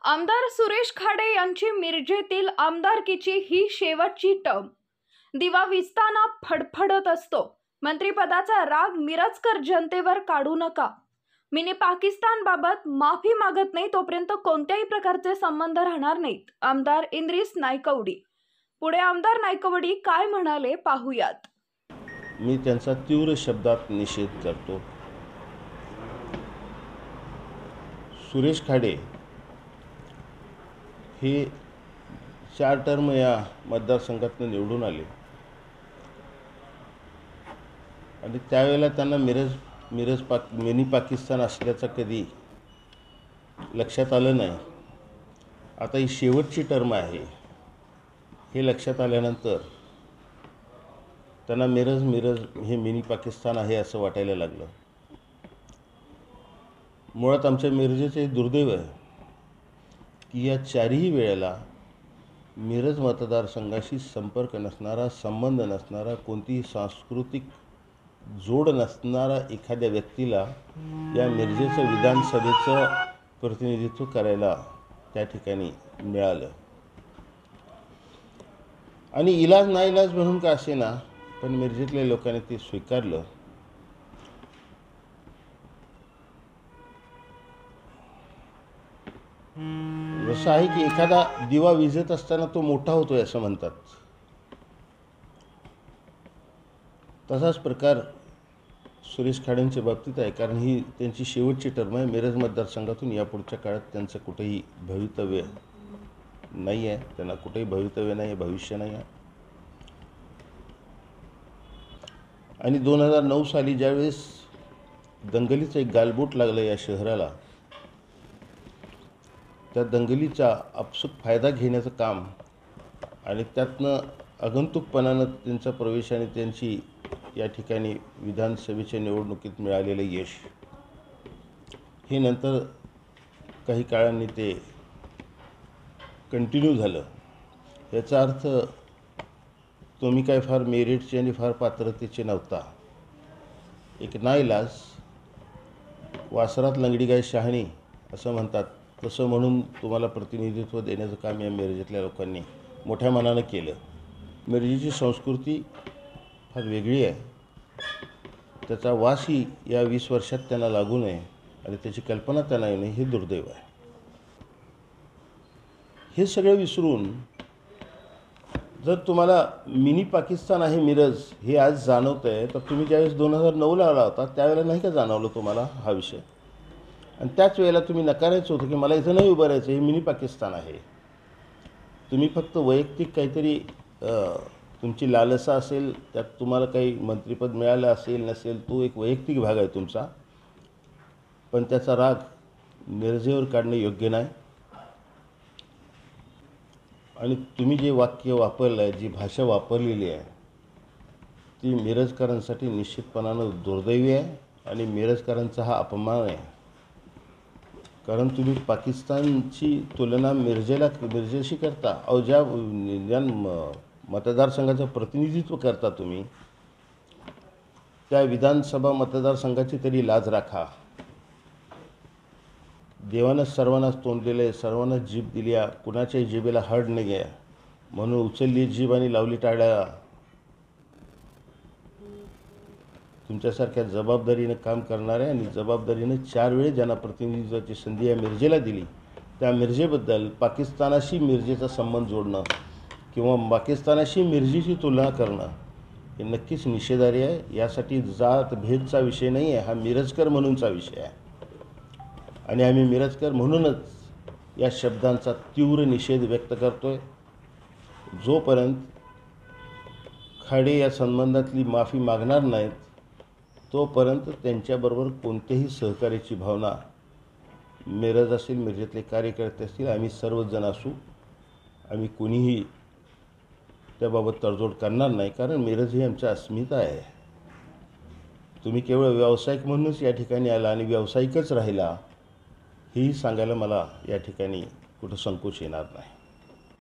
आमदार सुरेश खाडे यांची मिरजेतील आमदारकीची ही शेवटची टर्म. दिवा विझताना फडफडत असतो. मंत्रिपदाचा राग मिरजकर जनतेवर काढू नका. मिनी पाकिस्तान बाबत माफी मागत नाही तोपर्यंत कोणत्याही प्रकारचे संबंध राहणार नाहीत. आमदार इंद्रिस नायकवडी. पुढे आमदार नायकवडी काय म्हणाले पाहूयात. मी त्यांचा तीव्र शब्दात निषेध करतो. सुरेश खाडे हे 4 टर्म या मतदारसंघातून निवडून आले आणि त्यावेळेला त्यांना मिनी पाकिस्तान असल्याचं कधी लक्षात आलं नाही. आता ही शेवटची टर्म आहे हे लक्षात आल्यानंतर त्यांना मिरज हे मिनी पाकिस्तान आहे असं वाटायला लागलं. मुळात आमच्या मिरजेचे दुर्दैव आहे की या 4ही वेळेला मिरज मतदारसंघाशी संपर्क नसणारा, संबंध नसणारा, कोणतीही सांस्कृतिक जोड नसणारा एखाद्या व्यक्तीला या मिरजेचं विधानसभेचं प्रतिनिधित्व करायला त्या ठिकाणी मिळालं. आणि इलाज नाईलाज म्हणून का असेना पण मिरजेतल्या लोकांनी ते स्वीकारलं. जसं आहे की एखादा दिवा विझत असताना तो मोठा होतोय असं म्हणतात, तसाच प्रकार सुरेश खाडेंच्या बाबतीत आहे. कारण ही त्यांची शेवटची टर्म आहे. मिरज मतदारसंघातून यापुढच्या काळात त्यांचं कुठेही भवितव्य नाही आहे. त्यांना कुठेही भवितव्य नाही आहे, भविष्य नाही आहे. आणि 2009 साली ज्यावेळेस दंगलीचं एक गालबोट लागलं या शहराला, त्या दंगलीचा आपसूक फायदा घेण्याचं काम आणि त्यातनं आगंतुकपणानं त्यांचा प्रवेश आणि त्यांची या ठिकाणी विधानसभेच्या निवडणुकीत मिळालेलं यश, हे नंतर काही काळांनी ते कंटिन्यू झालं. याचा अर्थ तुम्ही काय फार मेरिटचे आणि फार पात्रतेचे नव्हता. एक नाईलाज, वासरात लंगडी गाय शहाणी असं म्हणतात, तसं म्हणून तुम्हाला प्रतिनिधित्व देण्याचं काम या मिरजेतल्या लोकांनी मोठ्या मनानं केलं. मिरजेची संस्कृती फार वेगळी आहे. त्याचा वासही या 20 वर्षात त्यांना लागू नये आणि त्याची कल्पना त्यांना येऊ नये, हे दुर्दैव आहे. हे सगळं विसरून जर तुम्हाला मिनी पाकिस्तान आहे मिरज हे आज जाणवतं आहे, तर तुम्ही ज्यावेळेस 2009ला आला होता त्यावेळेला नाही का जाणवलं तुम्हाला हा विषय? आणि त्याच वेळेला तुम्ही नकारायचं होतं की मला इथं नाही उभं राहायचं, हे मिनी पाकिस्तान आहे. तुम्ही फक्त वैयक्तिक काहीतरी तुमची लालसा असेल, त्यात तुम्हाला काही मंत्रिपद मिळालं असेल नसेल, तो एक वैयक्तिक भाग आहे तुमचा. पण त्याचा राग मिरजेवर काढणे योग्य नाही. आणि तुम्ही जे वाक्य वापरलं आहे, जी भाषा वापरलेली आहे, ती मिरजकरांसाठी निश्चितपणानं दुर्दैवी आहे आणि मिरजकरांचा हा अपमान आहे. कारण तुम्ही पाकिस्तानची तुलना मिरजेशी करता. अहो, ज्या मतदारसंघाचं प्रतिनिधित्व करता तुम्ही, त्या विधानसभा मतदारसंघाची तरी लाज राखा. देवानं सर्वांनाच तोंड दिलं आहे, सर्वांना जीभ दिली आहे, कुणाच्याही जिभेला हड नाही आहे म्हणून उचलली जीभ आणि लावली टाळ्या. तुमच्यासारख्या जबाबदारीनं काम करणाऱ्या आणि जबाबदारीनं 4 वेळेस ज्यांना प्रतिनिधित्वाची संधी या मिरजेला दिली, त्या मिरजेबद्दल पाकिस्तानाशी मिरजेचा संबंध जोडणं किंवा पाकिस्तानाशी मिरजेची तुलना करणं हे नक्कीच निषेधार्ह आहे. यासाठी जात भेदचा विषय नाही आहे, हा मिरजकर म्हणूनचा विषय आहे. आणि आम्ही मिरजकर म्हणूनच या शब्दांचा तीव्र निषेध व्यक्त करतोय. जोपर्यंत खाडे या संबंधातली माफी मागणार नाहीत, तोपर्यंत त्यांच्याबरोबर कोणत्याही सहकार्याची भावना मिरज असेल, मिरजेतले कार्यकर्ते असतील, आम्ही सर्वजण असू, आम्ही कोणीही त्याबाबत तडजोड करणार नाही. कारण मिरज ही आमची अस्मिता आहे. तुम्ही केवळ व्यावसायिक म्हणूनच या ठिकाणी आला आणि व्यावसायिकच राहिला, हेही सांगायला मला या ठिकाणी कुठं संकोच येणार नाही.